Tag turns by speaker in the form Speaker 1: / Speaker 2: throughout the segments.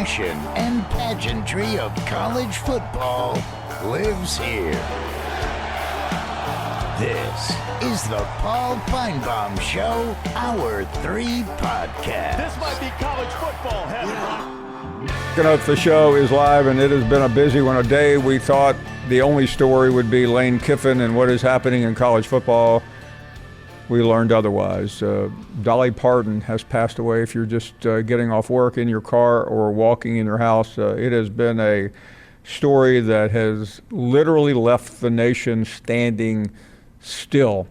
Speaker 1: passion and pageantry of college football lives here. This is the Paul Feinbaum Show, Hour 3 podcast.
Speaker 2: This might be college football heaven.
Speaker 3: The show is live, and it has been a busy one. A day we thought the only story would be Lane Kiffin and what is happening in college football. We learned otherwise. Dolly Parton has passed away. If you're just getting off work in your car or walking in your house, it has been a story that has literally left the nation standing still.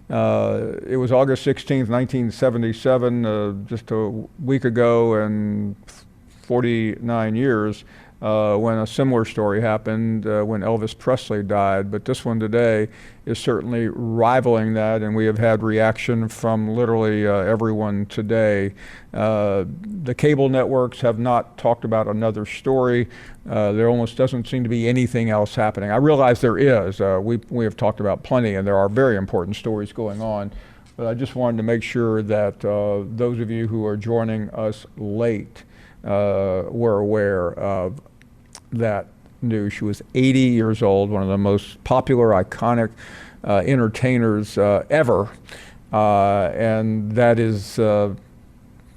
Speaker 3: It was August 16th, 1977, just a week ago and 49 years, when a similar story happened when Elvis Presley died. But this one today is certainly rivaling that, and we have had reaction from literally everyone today. The cable networks have not talked about another story. There almost doesn't seem to be anything else happening. I realize there is. We have talked about plenty, and there are very important stories going on. But I just wanted to make sure that those of you who are joining us late were aware of that news. She was 80 years old, one of the most popular, iconic entertainers ever, and that is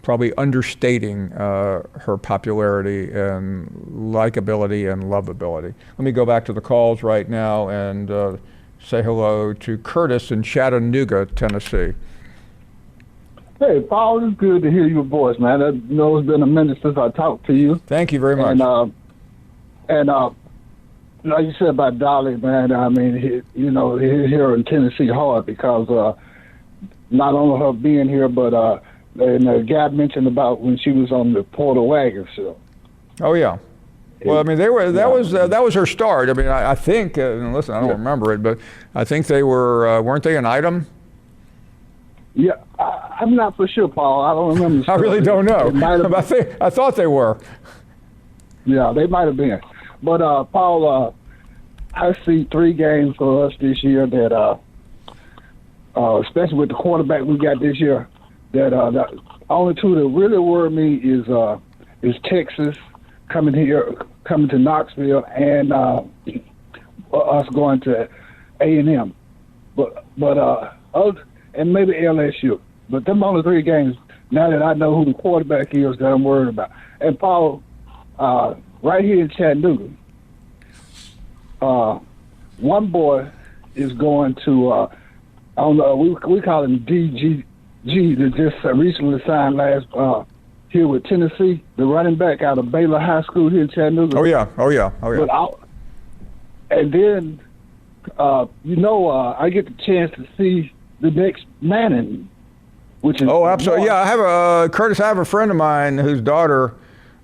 Speaker 3: probably understating her popularity and likability and lovability. Let me go back to the calls right now and say hello to Curtis in Chattanooga, Tennessee.
Speaker 4: Hey, Paul, it's good to hear your voice, man. I know it's been a minute since I talked to you.
Speaker 3: Thank you very much.
Speaker 4: And like you said about Dolly, man, I mean, here in Tennessee hard because not only her being here, but and Gab mentioned about when she was on the Porter Wagon show.
Speaker 3: Oh yeah. Well, I mean, that was her start. I mean, I think, and listen, I don't remember it, but I think they weren't they an item?
Speaker 4: Yeah, I'm not for sure, Paul. I don't remember.
Speaker 3: I really don't know. I thought they were.
Speaker 4: Yeah, they might have been. But, Paul, I see 3 games for us this year that, especially with the quarterback we got this year, that the only 2 that really worry me is Texas coming to Knoxville, and us going to A&M. And maybe LSU. But them only 3 games, now that I know who the quarterback is, that I'm worried about. And, Paul, right here in Chattanooga, one boy is going to, I don't know, we call him DGG, that just recently signed last here with Tennessee, the running back out of Baylor High School here in Chattanooga.
Speaker 3: Oh, yeah.
Speaker 4: And then, I get the chance to see the next Manning, which is...
Speaker 3: Oh, absolutely. Yeah, I have Curtis, I have a friend of mine whose daughter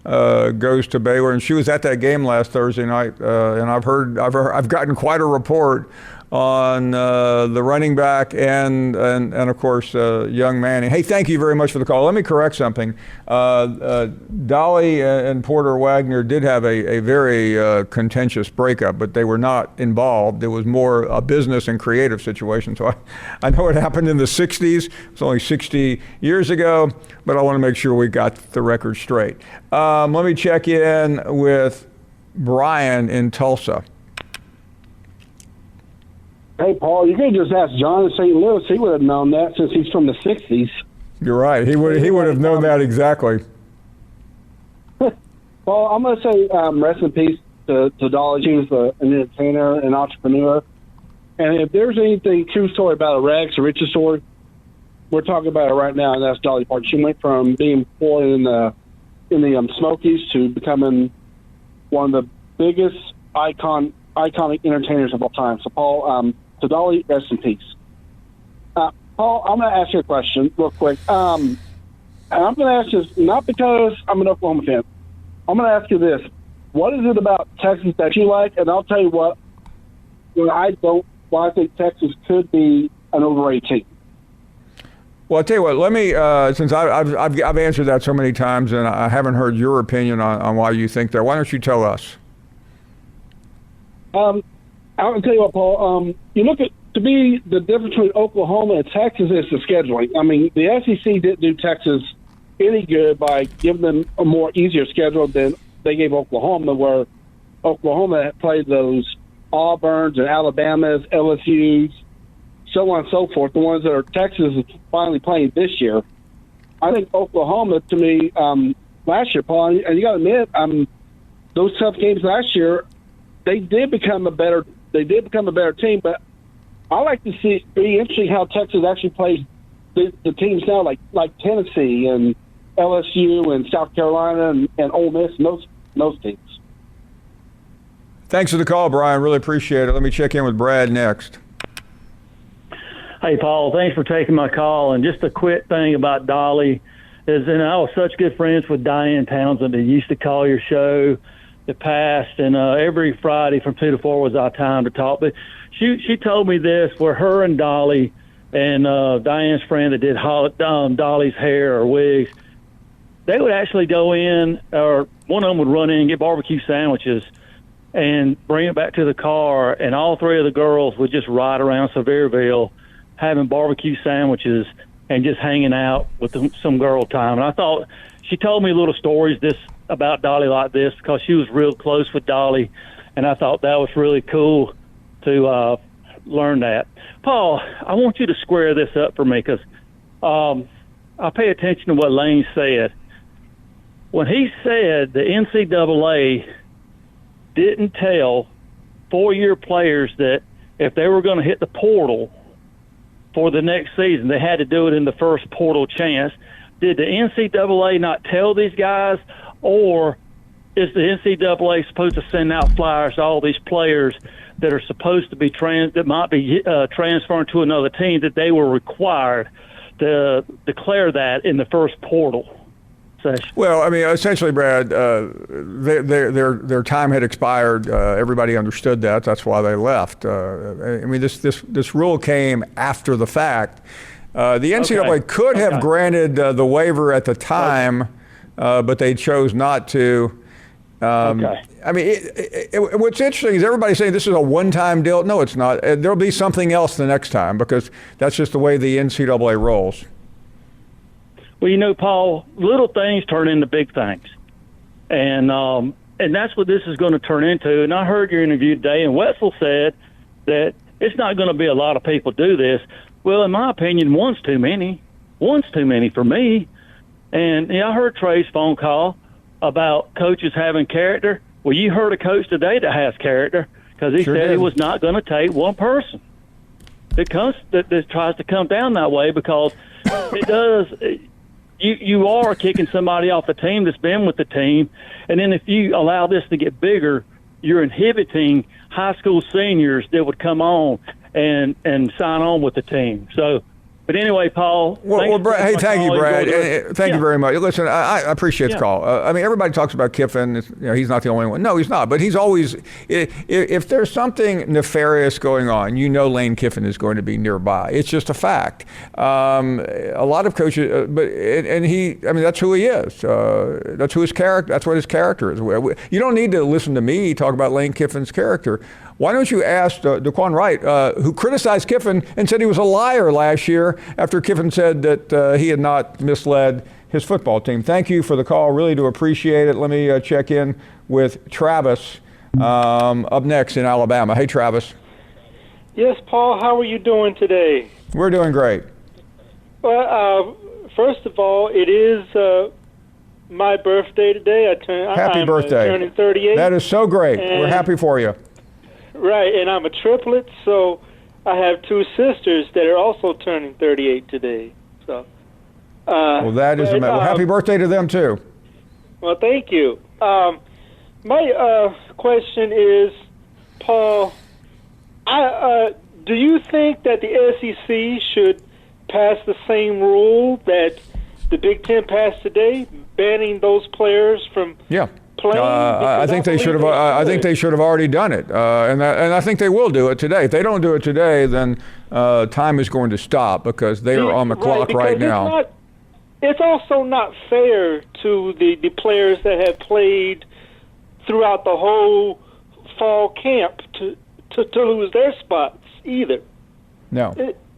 Speaker 3: goes to Baylor, and she was at that game last Thursday night, and I've gotten quite a report on the running back and of course young Manning. Hey, thank you very much for the call. Let me correct something. Dolly and Porter Wagner did have a very contentious breakup, but they were not involved. It was more a business and creative situation. So I know it happened in the 60s. It's only 60 years ago, but I want to make sure we got the record straight. Let me check in with Brian in Tulsa.
Speaker 5: Hey, Paul, you could just ask John in St. Louis. He would have known that since he's from the 60s.
Speaker 3: You're right. He would have known that exactly.
Speaker 5: Well, I'm going to say rest in peace to Dolly. She was an entertainer, an entrepreneur. And if there's anything true story about a rags to riches story, we're talking about it right now, and that's Dolly Parton. She went from being poor in the Smokies to becoming one of the biggest iconic entertainers of all time. So, Paul, to Dolly, rest in peace. Paul, I'm going to ask you a question real quick. And I'm going to ask this not because I'm an Oklahoma fan. I'm going to ask you this. What is it about Texas that you like? And I'll tell you what, I think Texas could be an overrated team.
Speaker 3: Well, I'll tell you what, let me, since I've answered that so many times and I haven't heard your opinion on why you think that, why don't you tell us?
Speaker 5: I'll tell you what, Paul, you look at, to me, the difference between Oklahoma and Texas is the scheduling. I mean, the SEC didn't do Texas any good by giving them a more easier schedule than they gave Oklahoma, where Oklahoma had played those Auburns and Alabamas, LSU's, so on and so forth, the ones that are Texas is finally playing this year. I think Oklahoma, to me, last year, Paul, and you got to admit, those tough games last year, they did become a better team. But I like to be interesting how Texas actually plays the teams now, like Tennessee and LSU and South Carolina and Ole Miss and those teams.
Speaker 3: Thanks for the call, Brian. Really appreciate it. Let me check in with Brad next.
Speaker 6: Hey, Paul, thanks for taking my call. And just a quick thing about Dolly is, and I was such good friends with Diane Townsend, that used to call your show, the past, and every Friday from 2 to 4 was our time to talk. But she told me this, where her and Dolly and Diane's friend that did Dolly's hair or wigs, they would actually go in, or one of them would run in and get barbecue sandwiches and bring it back to the car, and all three of the girls would just ride around Sevierville having barbecue sandwiches and just hanging out with some girl time. And I thought, she told me little stories about Dolly like this because she was real close with Dolly, and I thought that was really cool to learn that. Paul, I want you to square this up for me because I pay attention to what Lane said. When he said the NCAA didn't tell four-year players that if they were going to hit the portal for the next season, they had to do it in the first portal chance. Did the NCAA not tell these guys, or is the NCAA supposed to send out flyers to all these players that are supposed to be that might be transferring to another team, that they were required to declare that in the first portal session? Well,
Speaker 3: I mean, essentially, Brad, their time had expired. Everybody understood that. That's why they left. I mean, this rule came after the fact. The NCAA could have granted the waiver at the time, but they chose not to. I mean, what's interesting is everybody's saying this is a one-time deal. No, it's not. There'll be something else the next time because that's just the way the NCAA rolls.
Speaker 6: Well, you know, Paul, little things turn into big things. And that's what this is going to turn into. And I heard your interview today, and Wetzel said that it's not going to be a lot of people do this. Well, in my opinion, one's too many. One's too many for me. And I heard Trey's phone call about coaches having character. Well, you heard a coach today that has character because he said he was not going to take one person. It tries to come down that way because it does. You are kicking somebody off the team that's been with the team, and then if you allow this to get bigger, you're inhibiting high school seniors that would come on and sign on with the team. So, but anyway, Paul.
Speaker 3: Well, Brad, hey, thank you, Brad. Thank you very much. Listen, I appreciate the call. I mean, everybody talks about Kiffin. He's not the only one. No, he's not. But he's always, if there's something nefarious going on, Lane Kiffin is going to be nearby. It's just a fact. A lot of coaches, that's who he is. That's who his character. That's what his character is. You don't need to listen to me talk about Lane Kiffin's character. Why don't you ask Daquan Wright, who criticized Kiffin and said he was a liar last year after Kiffin said that he had not misled his football team. Thank you for the call. Really do appreciate it. Let me check in with Travis up next in Alabama. Hey, Travis.
Speaker 7: Yes, Paul. How are you doing today?
Speaker 3: We're doing great.
Speaker 7: Well, first of all, it is my birthday today.
Speaker 3: Happy birthday.
Speaker 7: Turning 38.
Speaker 3: That is so great. We're happy for you.
Speaker 7: Right, and I'm a triplet, so I have two sisters that are also turning 38 today. So,
Speaker 3: well, that is amazing. Well, happy birthday to them too.
Speaker 7: Well, thank you. My question is, Paul, do you think that the SEC should pass the same rule that the Big Ten passed today, banning those players from? Yeah.
Speaker 3: I think they should have. I think they should have already done it, and I think they will do it today. If they don't do it today, then time is going to stop because they are on the clock right now.
Speaker 7: It's also not fair to the players that have played throughout the whole fall camp to lose their spots either.
Speaker 3: No,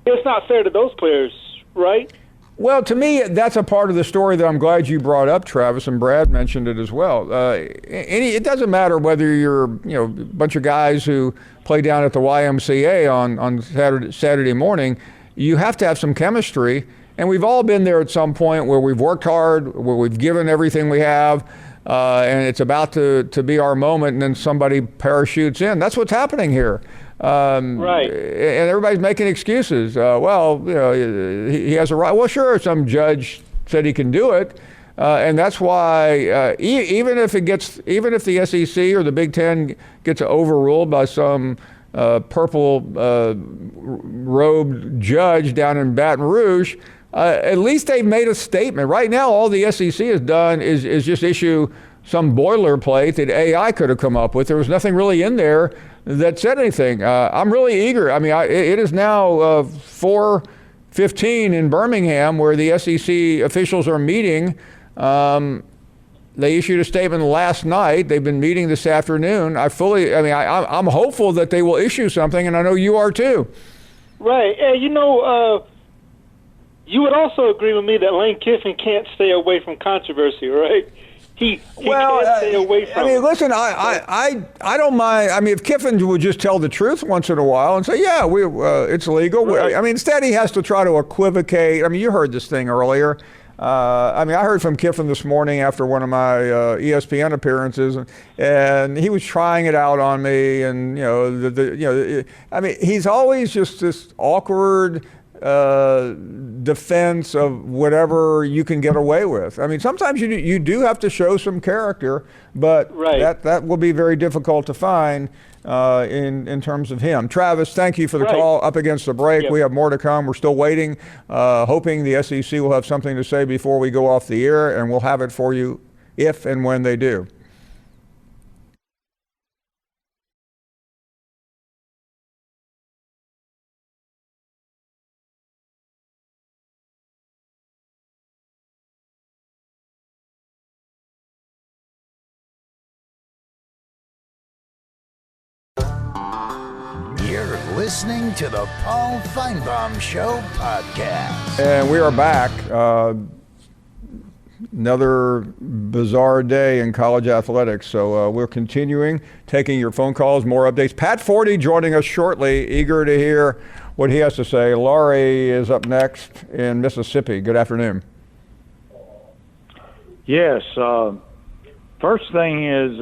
Speaker 7: it's not fair to those players, right?
Speaker 3: Well, to me, that's a part of the story that I'm glad you brought up, Travis, and Brad mentioned it as well. It doesn't matter whether you're, a bunch of guys who play down at the YMCA on Saturday morning. You have to have some chemistry, and we've all been there at some point where we've worked hard, where we've given everything we have, and it's about to be our moment, and then somebody parachutes in. That's what's happening here.
Speaker 7: Right.
Speaker 3: And everybody's making excuses. He has a right. Well, sure, some judge said he can do it, and that's why even if the SEC or the Big Ten gets overruled by some purple robed judge down in Baton Rouge, at least they've made a statement. Right now, all the SEC has done is just issue some boilerplate that AI could have come up with. There was nothing really in there that said anything. I'm really eager. I mean, it is now 4:15 in Birmingham where the SEC officials are meeting. They issued a statement last night. They've been meeting this afternoon. I'm hopeful that they will issue something, and I know you are too.
Speaker 7: Right. You would also agree with me that Lane Kiffin can't stay away from controversy, right? He can't stay away from it.
Speaker 3: Listen, I don't mind. I mean, if Kiffin would just tell the truth once in a while and say, yeah, it's legal.
Speaker 7: Right.
Speaker 3: Instead he has to try to equivocate. I mean, you heard this thing earlier. I heard from Kiffin this morning after one of my ESPN appearances, and he was trying it out on me. And he's always just this awkward defense of whatever you can get away with. I mean, sometimes you do have to show some character, but that will be very difficult to find in terms of him. Travis, thank you for the call. Up against the break. Yep. We have more to come. We're still waiting, hoping the SEC will have something to say before we go off the air, and we'll have it for you if and when they do.
Speaker 1: You're listening to the Paul Feinbaum Show podcast.
Speaker 3: And we are back. Another bizarre day in college athletics. So we're continuing taking your phone calls, more updates. Pat Forde joining us shortly, eager to hear what he has to say. Laurie is up next in Mississippi. Good afternoon.
Speaker 8: Yes. First thing is,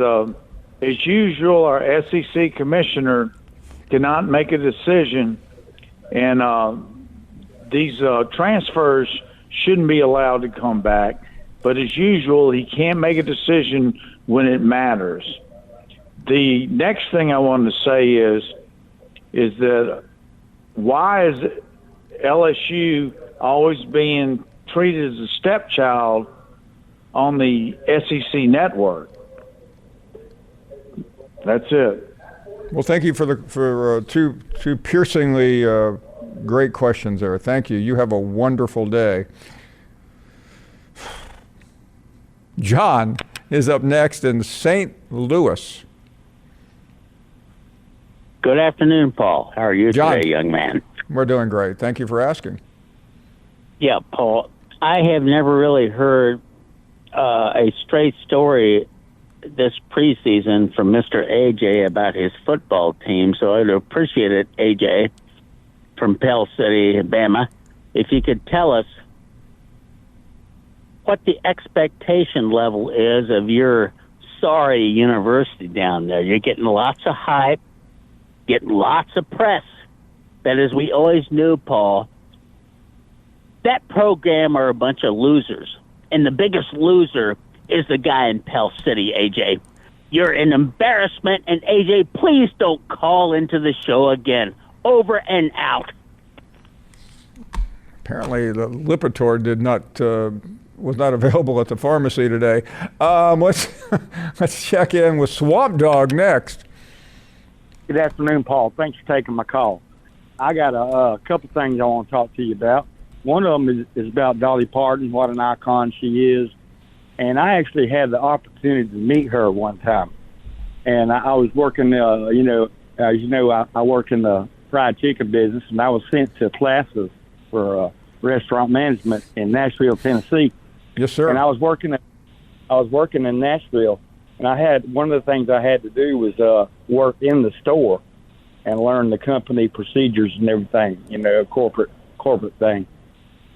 Speaker 8: as usual, our SEC commissioner cannot make a decision, and these transfers shouldn't be allowed to come back. But as usual, he can't make a decision when it matters. The next thing I wanted to say is that why is LSU always being treated as a stepchild on the SEC network? That's it.
Speaker 3: Well, thank you for two piercingly great questions there. Thank you. You have a wonderful day. John is up next in St. Louis.
Speaker 9: Good afternoon, Paul. How are you
Speaker 3: John,
Speaker 9: today, young man?
Speaker 3: We're doing great. Thank you for asking.
Speaker 9: Yeah, Paul. I have never really heard a straight story this preseason from Mr. AJ about his football team, so I'd appreciate it, AJ, from Pell City, Alabama, if you could tell us what the expectation level is of your sorry university down there. You're getting lots of hype, getting lots of press, but as we always knew, Paul, that program are a bunch of losers, and the biggest loser is the guy in Pell City, AJ. You're an embarrassment, and AJ, please don't call into the show again. Over and out.
Speaker 3: Apparently the Lipitor was not available at the pharmacy today. Let's check in with Swamp Dog next.
Speaker 10: Good afternoon, Paul. Thanks for taking my call. I got a couple things I want to talk to you about. One of them is about Dolly Parton, what an icon she is. And I actually had the opportunity to meet her one time. And I was working, as you know, I work in the fried chicken business, and I was sent to classes for restaurant management in Nashville, Tennessee.
Speaker 3: Yes, sir.
Speaker 10: And I was working in Nashville, and I had one of the things I had to do was work in the store and learn the company procedures and everything, corporate thing.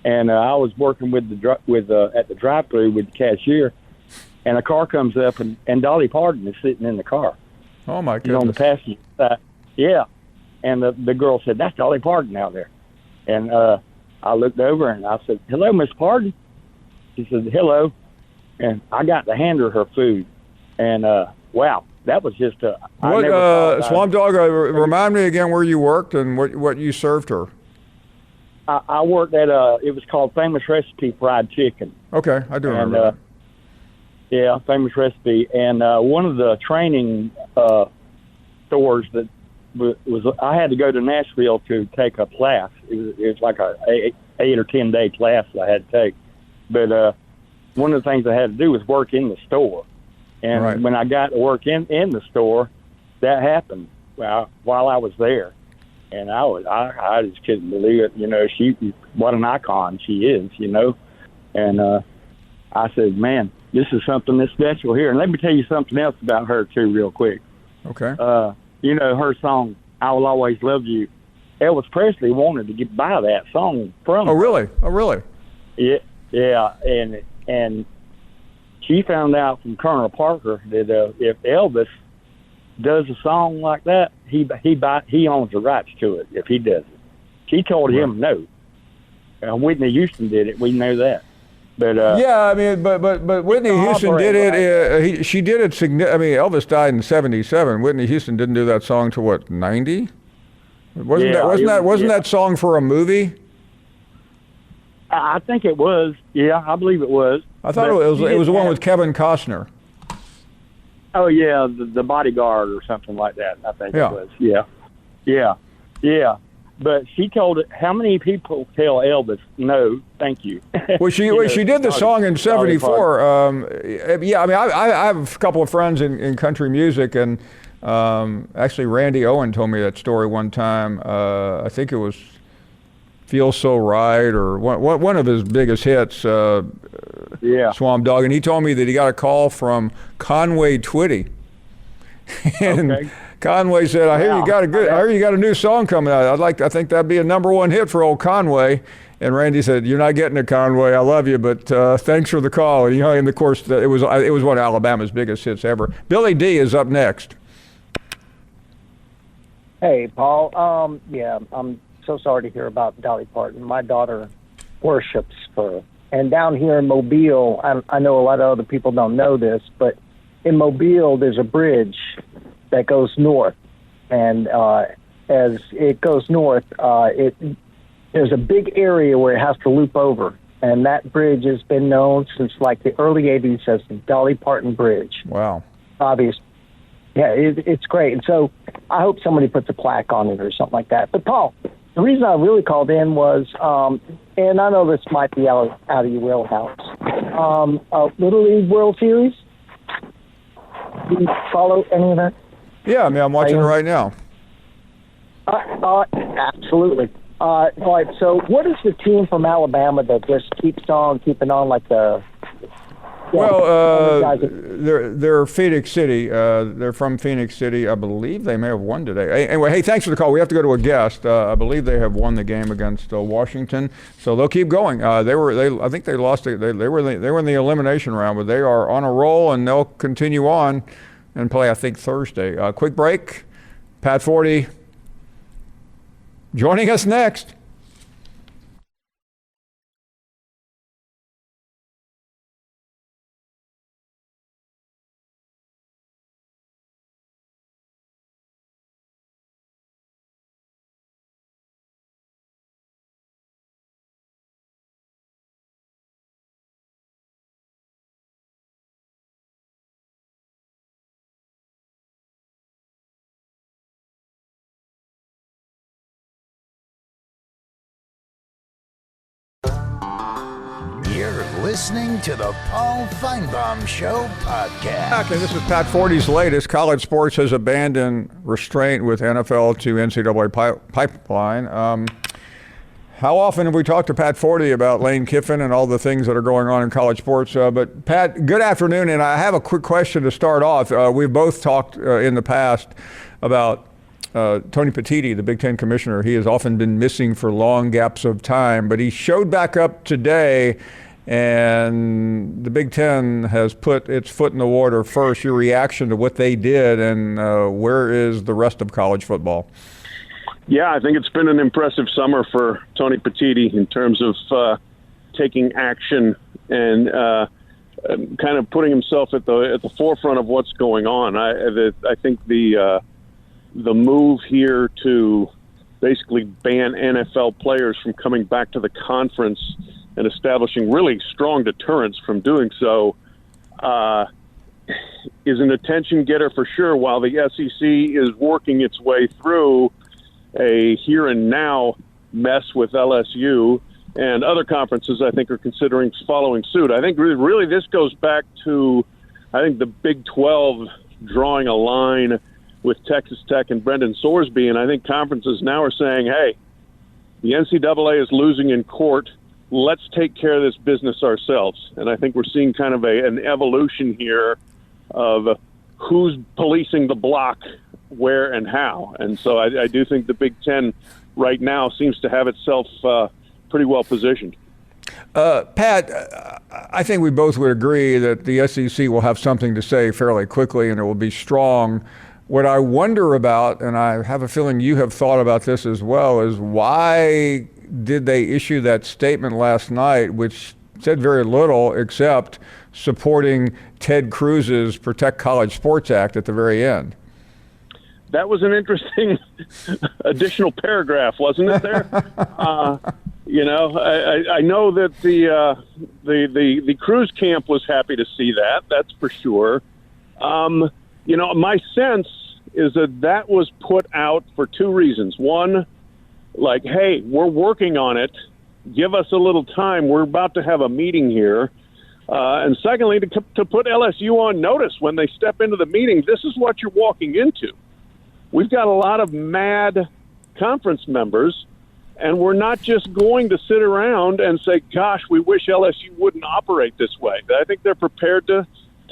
Speaker 10: And I was working at the drive-thru with the cashier, and a car comes up, and Dolly Parton is sitting in the car.
Speaker 3: Oh my
Speaker 10: She's on the
Speaker 3: goodness.
Speaker 10: passenger side. Yeah. And the girl said, "That's Dolly Parton out there." And I looked over and I said, "Hello, Miss Parton." She said, "Hello." And I got to hand her food. And wow, that was just
Speaker 3: Swamp Dog, remind me again where you worked and what you served her.
Speaker 10: I worked at it was called Famous Recipe Fried Chicken.
Speaker 3: Okay, I do remember that.
Speaker 10: Yeah, Famous Recipe. And one of the training stores that I had to go to Nashville to take a class. It was like a 8 or 10 day class that I had to take. But one of the things I had to do was work in the store. And
Speaker 3: right.
Speaker 10: when I got to work in the store, that happened while I was there. And I just couldn't believe it. What an icon she is, And I said, man, this is something that's special here. And let me tell you something else about her, too, real quick.
Speaker 3: Okay.
Speaker 10: Her song, "I Will Always Love You," Elvis Presley wanted to get by that song from her.
Speaker 3: Oh, really?
Speaker 10: Yeah. And she found out from Colonel Parker that if Elvis does a song like that, he owns the rights to it if he does it. She told him no. Whitney Houston did it. We know that. But
Speaker 3: yeah, I mean, but Whitney Houston did it. She did it. Elvis died in '77. Whitney Houston didn't do that song till what, '90? Wasn't that song for a movie?
Speaker 10: I think it was. Yeah, I believe it was.
Speaker 3: I thought it was the one with Kevin Costner.
Speaker 10: Oh yeah, the Bodyguard or something like that. I think it was. Yeah. But she told it. How many people tell Elvis no, thank you?
Speaker 3: Well, she did the song in '74. I have a couple of friends in country music, and actually Randy Owen told me that story one time. I think it was "Feel So Right" or one of his biggest hits. Swamp Dog, and he told me that he got a call from Conway Twitty, and Conway said, "I hear you got a new song coming out. I think that'd be a #1 hit for old Conway." And Randy said, "You're not getting it, Conway. I love you, but thanks for the call." And and of course, it was one of Alabama's biggest hits ever. Billy D is up next.
Speaker 11: Hey, Paul. I'm so sorry to hear about Dolly Parton. My daughter worships her. And down here in Mobile, I know a lot of other people don't know this, but in Mobile, there's a bridge that goes north. And as it goes north, there's a big area where it has to loop over. And that bridge has been known since like the early 80s as the Dolly Parton Bridge.
Speaker 3: Wow.
Speaker 11: Obviously. Yeah, it's great. And so I hope somebody puts a plaque on it or something like that. But, Paul, the reason I really called in was, and I know this might be out of your wheelhouse, Little League World Series. Do you follow any of that?
Speaker 3: Yeah, I'm watching it right now.
Speaker 11: Absolutely. All right, so what is the team from Alabama that just keeps on keeping on like the...
Speaker 3: Well, they're Phoenix City. They're from Phoenix City. I believe they may have won today. Anyway, hey, thanks for the call. We have to go to a guest. I believe they have won the game against Washington, so they'll keep going. I think they lost. They were in the elimination round, but they are on a roll, and they'll continue on and play, I think, Thursday. Quick break. Pat Forde joining us next.
Speaker 1: You're listening to the Paul Feinbaum Show podcast.
Speaker 3: Okay, this is Pat Forde's latest. College sports has abandoned restraint with NFL to NCAA pipeline. How often have we talked to Pat Forde about Lane Kiffin and all the things that are going on in college sports? But Pat, good afternoon, and I have a quick question to start off. We've both talked in the past about Tony Petitti, the Big Ten commissioner. He has often been missing for long gaps of time, but he showed back up today, and the Big Ten has put its foot in the water first. Your reaction to what they did, and where is the rest of college football?
Speaker 12: Yeah, I think it's been an impressive summer for Tony Petitti in terms of taking action and kind of putting himself at the forefront of what's going on. I think the move here to basically ban NFL players from coming back to the conference and establishing really strong deterrence from doing so is an attention getter for sure, while the SEC is working its way through a here and now mess with LSU, and other conferences I think are considering following suit. I think really this goes back to, I think, the Big 12 drawing a line with Texas Tech and Brendan Sorsby, and I think conferences now are saying, hey, the NCAA is losing in court. Let's take care of this business ourselves. And I think we're seeing kind of an evolution here of who's policing the block, where and how. And so I do think the Big Ten right now seems to have itself pretty well positioned.
Speaker 3: Pat, I think we both would agree that the SEC will have something to say fairly quickly, and it will be strong. What I wonder about, and I have a feeling you have thought about this as well, is why did they issue that statement last night, which said very little except supporting Ted Cruz's Protect College Sports Act at the very end?
Speaker 12: That was an interesting additional paragraph, wasn't it there? I know that the Cruz camp was happy to see that. That's for sure. My sense is that was put out for two reasons. One, like, hey, we're working on it. Give us a little time. We're about to have a meeting here. And secondly, to put LSU on notice when they step into the meeting, this is what you're walking into. We've got a lot of mad conference members, and we're not just going to sit around and say, gosh, we wish LSU wouldn't operate this way. I think they're prepared to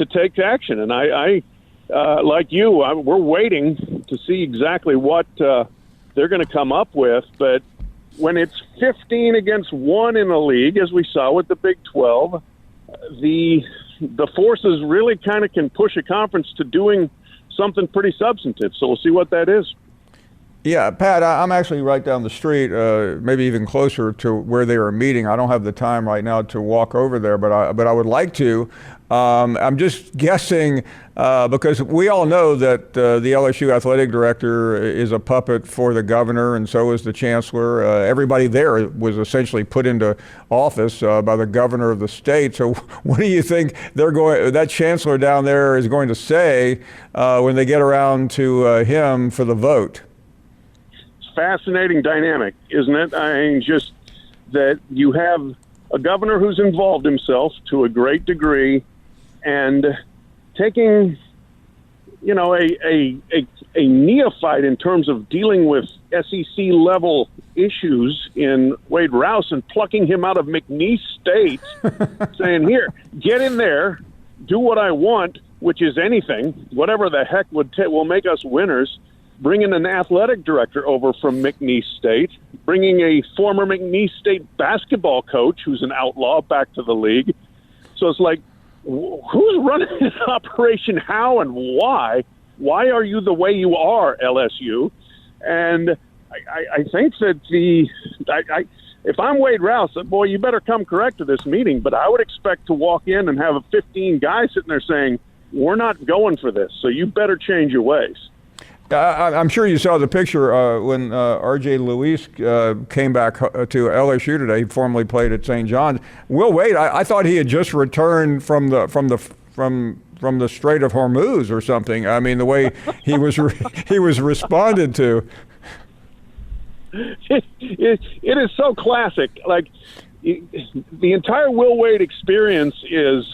Speaker 12: take action. And I like you, we're waiting to see exactly what they're going to come up with. But when it's 15 against 1 in a league, as we saw with the Big 12, the forces really kind of can push a conference to doing something pretty substantive. So we'll see what that is.
Speaker 3: Yeah, Pat, I'm actually right down the street, maybe even closer to where they are meeting. I don't have the time right now to walk over there, but I would like to. I'm just guessing because we all know that the LSU athletic director is a puppet for the governor, and so is the chancellor. Everybody there was essentially put into office by the governor of the state. So what do you think that chancellor down there is going to say when they get around to him for the vote?
Speaker 12: Fascinating dynamic, isn't it? I mean, just that you have a governor who's involved himself to a great degree and taking, a neophyte in terms of dealing with SEC level issues in Wade Rouse and plucking him out of McNeese State, saying, here, get in there, do what I want, which is anything, whatever the heck will make us winners. Bringing an athletic director over from McNeese State, bringing a former McNeese State basketball coach who's an outlaw back to the league. So it's like, who's running this operation, how and why? Why are you the way you are, LSU? And I think that if I'm Wade Rouse, boy, you better come correct to this meeting, but I would expect to walk in and have 15 guys sitting there saying, we're not going for this, so you better change your ways.
Speaker 3: I'm sure you saw the picture when R.J. Luis came back to LSU today. He formerly played at St. John's. Will Wade, I thought he had just returned from the Strait of Hormuz or something. I mean, the way he was responded to.
Speaker 12: It is so classic. Like the entire Will Wade experience is,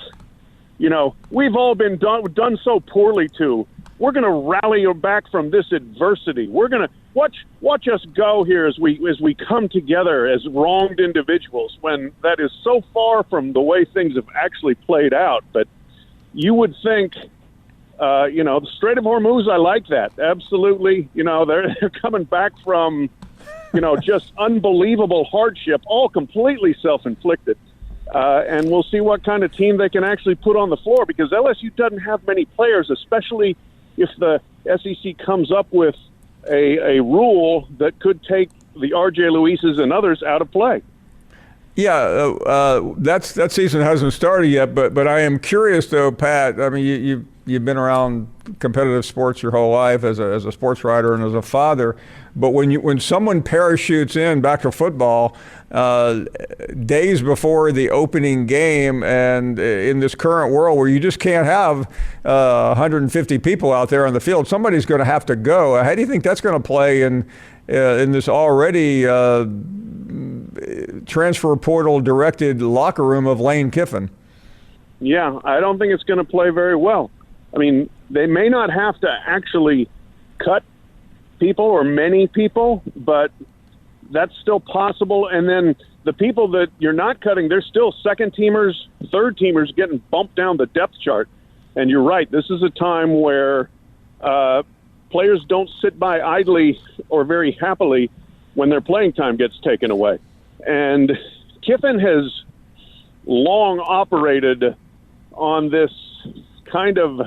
Speaker 12: we've all been done so poorly to. we're going to rally back from this adversity. We're going to watch us go here as we come together as wronged individuals, when that is so far from the way things have actually played out. But you would think, the Strait of Hormuz, I like that. Absolutely. They're coming back from, just unbelievable hardship, all completely self-inflicted. And we'll see what kind of team they can actually put on the floor, because LSU doesn't have many players, especially if the SEC comes up with a rule that could take the R.J. Luises and others out of play.
Speaker 3: Yeah, that season hasn't started yet, but I am curious though, Pat. I mean, you've been around competitive sports your whole life as a sports writer and as a father. But when someone parachutes in back to football days before the opening game, and in this current world where you just can't have 150 people out there on the field, somebody's going to have to go. How do you think that's going to play in this already transfer portal directed locker room of Lane Kiffin?
Speaker 12: Yeah, I don't think it's going to play very well. I mean, they may not have to actually cut people or many people, but that's still possible. And then the people that you're not cutting, they're still second teamers, third teamers getting bumped down the depth chart. And you're right, this is a time where players don't sit by idly or very happily when their playing time gets taken away. And Kiffin has long operated on this kind of,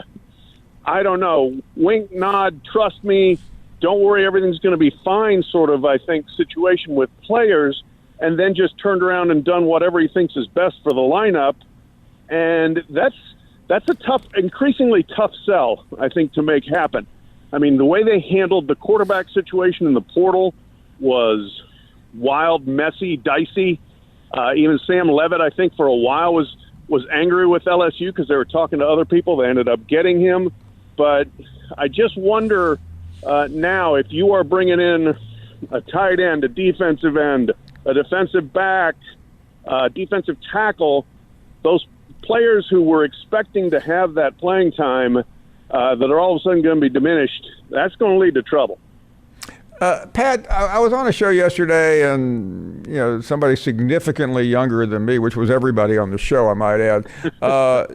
Speaker 12: I don't know, wink, nod, trust me, don't worry, everything's going to be fine sort of, I think, situation with players, and then just turned around and done whatever he thinks is best for the lineup. And that's a tough, increasingly tough sell, I think, to make happen. I mean, the way they handled the quarterback situation in the portal was wild, messy, dicey. Even Sam Levitt, I think, for a while was angry with LSU because they were talking to other people. They ended up getting him. But I just wonder now, if you are bringing in a tight end, a defensive end, a defensive back, defensive tackle, those players who were expecting to have that playing time that are all of a sudden going to be diminished, that's going to lead to trouble.
Speaker 3: Pat, I was on a show yesterday, and somebody significantly younger than me, which was everybody on the show, I might add,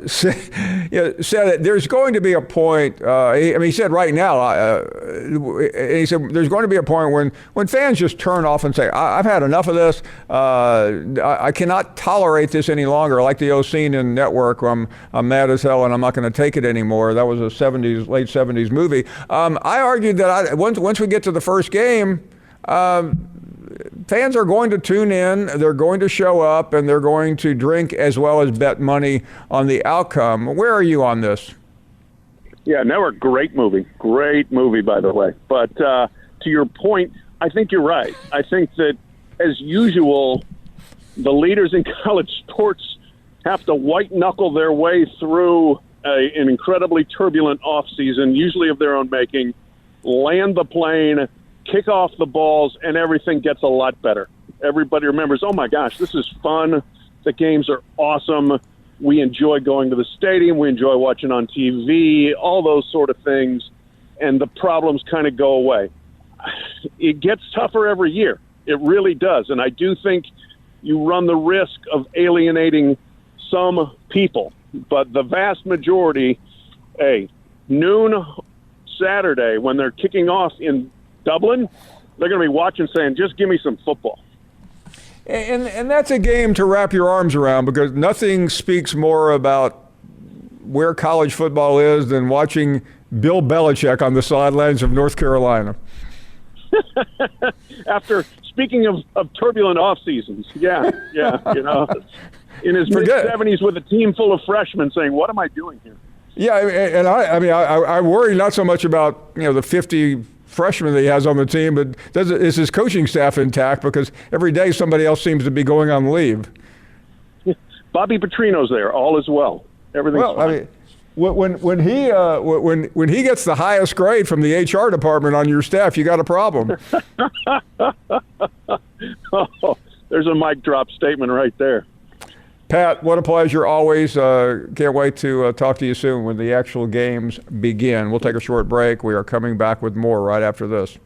Speaker 3: said that there's going to be a point. He said right now, he said there's going to be a point when fans just turn off and say, "I've had enough of this. I cannot tolerate this any longer." Like the old scene in Network, I'm mad as hell and I'm not going to take it anymore. That was a late 70s movie. I argued that once we get to the first game, fans are going to tune in, they're going to show up, and they're going to drink as well as bet money on the outcome. Where are you on this?
Speaker 12: Yeah, Network, great movie, by the way. But to your point, I think you're right. I think that, as usual, the leaders in college sports have to white-knuckle their way through an incredibly turbulent offseason, usually of their own making, land the plane, kick off the balls, and everything gets a lot better. Everybody remembers, oh my gosh, this is fun. The games are awesome. We enjoy going to the stadium. We enjoy watching on TV, all those sort of things, and the problems kind of go away. It gets tougher every year. It really does, and I do think you run the risk of alienating some people, but the vast majority, noon Saturday when they're kicking off in Dublin, they're going to be watching saying, just give me some football.
Speaker 3: And that's a game to wrap your arms around, because nothing speaks more about where college football is than watching Bill Belichick on the sidelines of North Carolina.
Speaker 12: After, speaking of turbulent off seasons, yeah, in his mid-70s with a team full of freshmen saying, what am I doing here?
Speaker 3: Yeah, and I worry not so much about the 50 freshmen that he has on the team, but is his coaching staff intact? Because every day somebody else seems to be going on leave.
Speaker 12: Bobby Petrino's there, all is well. Everything's fine. I mean,
Speaker 3: when he gets the highest grade from the HR department on your staff, you got a problem.
Speaker 12: Oh, there's a mic drop statement right there.
Speaker 3: Pat, what a pleasure always. Can't wait to talk to you soon when the actual games begin. We'll take a short break. We are coming back with more right after this.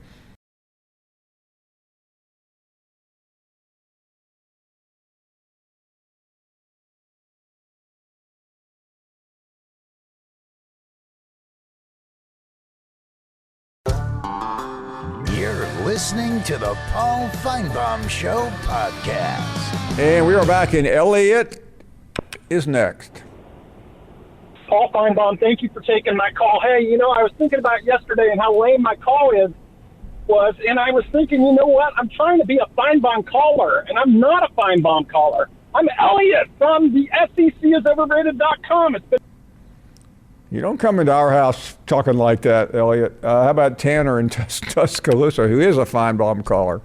Speaker 1: You're listening to the Paul Feinbaum Show podcast.
Speaker 3: And we are back, and Elliot is next.
Speaker 13: Paul Feinbaum, thank you for taking my call. Hey, I was thinking about yesterday and how lame my call was, and I was thinking, you know what? I'm trying to be a Feinbaum caller, and I'm not a Feinbaum caller. I'm Elliot from the SECisoverrated.com. It's been
Speaker 3: You don't come into our house talking like that, Elliot. How about Tanner in Tuscaloosa, who is a Feinbaum caller?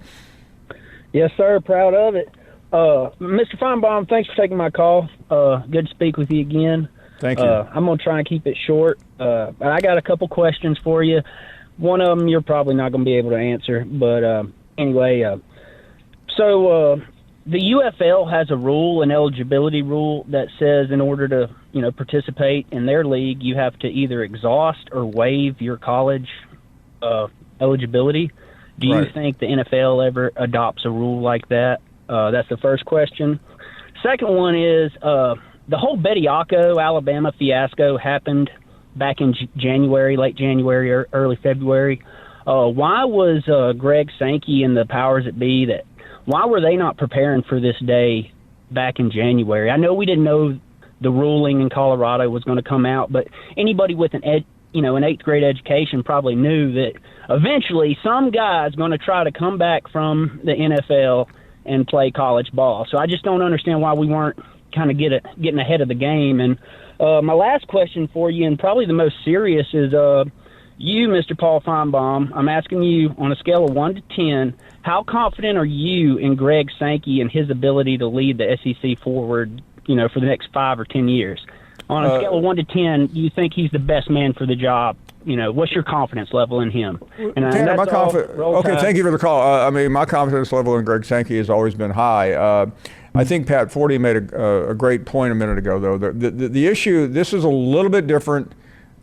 Speaker 14: Yes, sir. Proud of it. Mr. Feinbaum, thanks for taking my call. Good to speak with you again.
Speaker 3: Thank you.
Speaker 14: I'm going to try and keep it short. But I got a couple questions for you. One of them you're probably not going to be able to answer. But anyway, so the UFL has a rule, an eligibility rule, that says in order to participate in their league, you have to either exhaust or waive your college eligibility. Do you think the NFL ever adopts a rule like that? That's the first question. Second one is the whole Bediaco, Alabama fiasco happened back in January, late January or early February. Why was Greg Sankey and the powers that be why were they not preparing for this day back in January? I know we didn't know the ruling in Colorado was going to come out, but anybody with an eighth grade education probably knew that eventually some guy's going to try to come back from the NFL and play college ball. So I just don't understand why we weren't kind of getting ahead of the game. And my last question for you, and probably the most serious, is you, Mr. Paul Feinbaum, I'm asking you on a scale of 1 to 10, how confident are you in Greg Sankey and his ability to lead the SEC forward, for the next 5 or 10 years? On a scale of 1 to 10, you think he's the best man for the job? What's your confidence level in him? And
Speaker 3: Tanner, thank you for the call. My confidence level in Greg Sankey has always been high. I think Pat Forde made a great point a minute ago, though. The issue, this is a little bit different.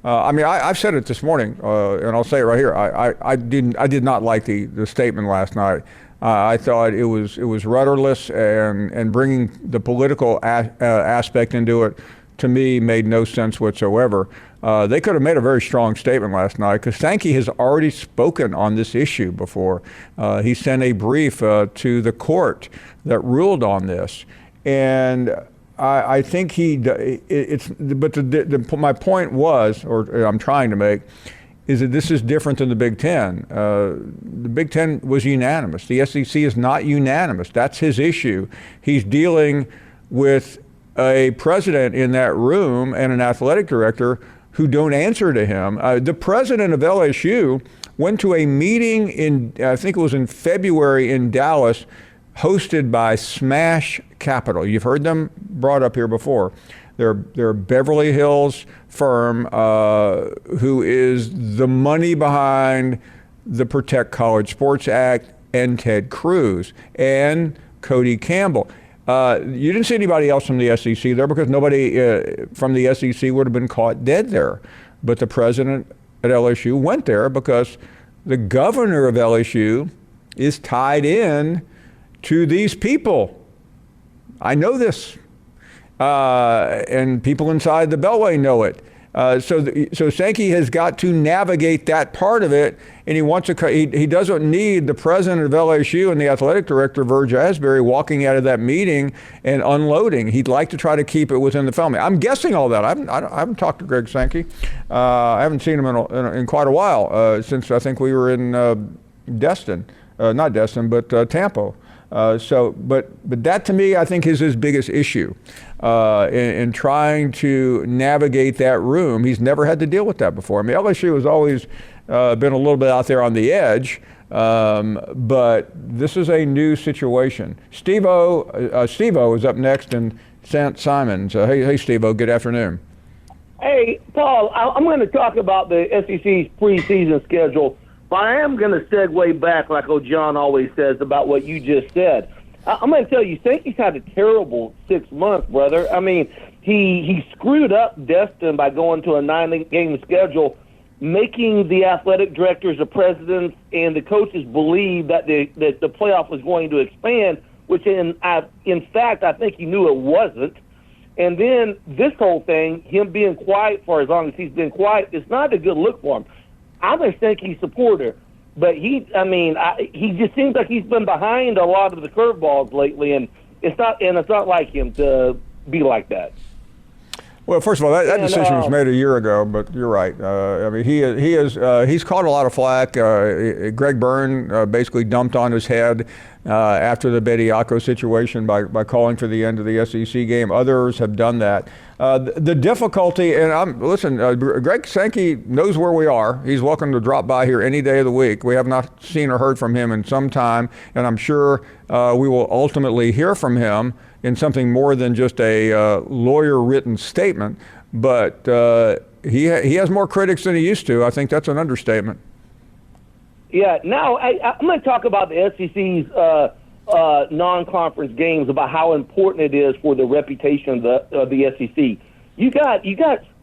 Speaker 3: I've said it this morning, and I'll say it right here. I did not like the statement last night. I thought it was rudderless, and bringing the political aspect into it, to me, made no sense whatsoever. They could have made a very strong statement last night, because Sankey has already spoken on this issue before. He sent a brief to the court that ruled on this, and I think my point was, or I'm trying to make, is that this is different than the Big Ten. The Big Ten was unanimous. The SEC is not unanimous. That's his issue. He's dealing with a president in that room and an athletic director who don't answer to him. The president of LSU went to a meeting I think it was in February in Dallas, hosted by Smash Capital. You've heard them brought up here before. They're a Beverly Hills firm who is the money behind the Protect College Sports Act and Ted Cruz and Cody Campbell. You didn't see anybody else from the SEC there, because nobody from the SEC would have been caught dead there. But the president at LSU went there because the governor of LSU is tied in to these people. I know this, and people inside the Beltway know it. So Sankey has got to navigate that part of it, and he doesn't need the president of LSU and the athletic director, Verge Asbury, walking out of that meeting and unloading. He'd like to try to keep it within the family. I'm guessing all that. I haven't talked to Greg Sankey. I haven't seen him in quite a while, since I think we were in Destin, not Destin, but Tampa. But that to me, I think, is his biggest issue in trying to navigate that room. He's never had to deal with that before. LSU has always been a little bit out there on the edge, but this is a new situation. Steve-O is up next in St. Simons. Hey, Steve-O, good afternoon.
Speaker 15: Hey, Paul, I'm going to talk about the SEC's preseason schedule. But I am going to segue back, like old John always says, about what you just said. I'm going to tell you, Sankey's had a terrible 6 months, brother. I mean, he screwed up Destin by going to a 9-game schedule, making the athletic directors, the presidents, and the coaches believe that the playoff was going to expand, which in fact I think he knew it wasn't. And then this whole thing, him being quiet for as long as he's been quiet, it's not a good look for him. I'm a Sankey supporter, but he just seems like he's been behind a lot of the curveballs lately, and it's not like him to be like that.
Speaker 3: Well, first of all, that decision was made a year ago, but you're right. I mean, he's caught a lot of flack. Greg Byrne basically dumped on his head after the Bediako situation by calling for the end of the SEC game. Others have done that. The difficulty, and Greg Sankey knows where we are. He's welcome to drop by here any day of the week. We have not seen or heard from him in some time, and I'm sure we will ultimately hear from him in something more than just a lawyer-written statement. But he has more critics than he used to. I think that's an understatement.
Speaker 15: Yeah. Now I'm going to talk about the SEC's non-conference games, about how important it is for the reputation of the SEC. You got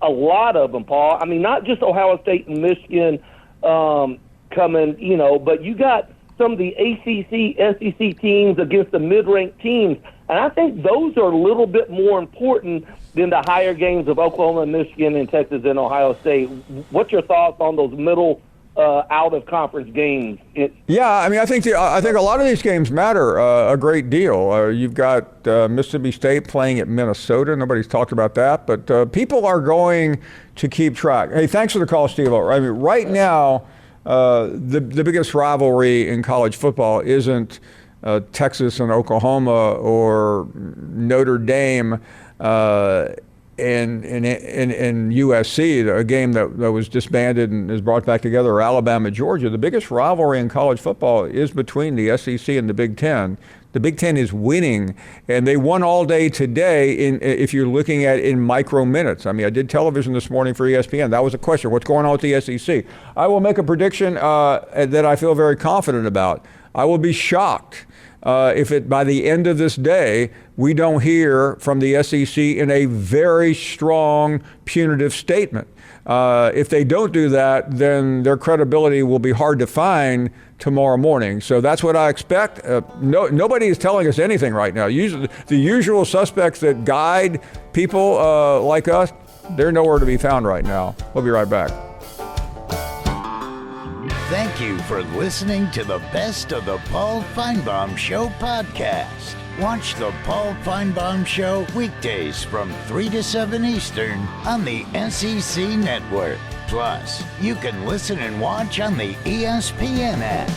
Speaker 15: a lot of them, Paul. I mean, not just Ohio State and Michigan coming, but you got some of the ACC, SEC teams against the mid-ranked teams. And I think those are a little bit more important than the higher games of Oklahoma, Michigan, and Texas and Ohio State. What's your thoughts on those middle out-of-conference games?
Speaker 3: Yeah, I mean, I think a lot of these games matter a great deal. You've got Mississippi State playing at Minnesota. Nobody's talked about that, but people are going to keep track. Hey, thanks for the call, Steve. I mean, right now, the biggest rivalry in college football isn't Texas and Oklahoma or Notre Dame and USC, a game that was disbanded and is brought back together, or Alabama, Georgia. The biggest rivalry in college football is between the SEC and the Big Ten. The Big Ten is winning, and they won all day today if you're looking at in micro minutes. I mean, I did television this morning for ESPN. That was a question. What's going on with the SEC? I will make a prediction that I feel very confident about. I will be shocked if by the end of this day, we don't hear from the SEC in a very strong punitive statement. If they don't do that, then their credibility will be hard to find tomorrow morning. So that's what I expect. Nobody is telling us anything right now. Usually, the usual suspects that guide people like us, they're nowhere to be found right now. We'll be right back.
Speaker 1: Thank you for listening to the Best of the Paul Feinbaum Show podcast. Watch the Paul Feinbaum Show weekdays from 3 to 7 Eastern on the SEC Network. Plus, you can listen and watch on the ESPN app.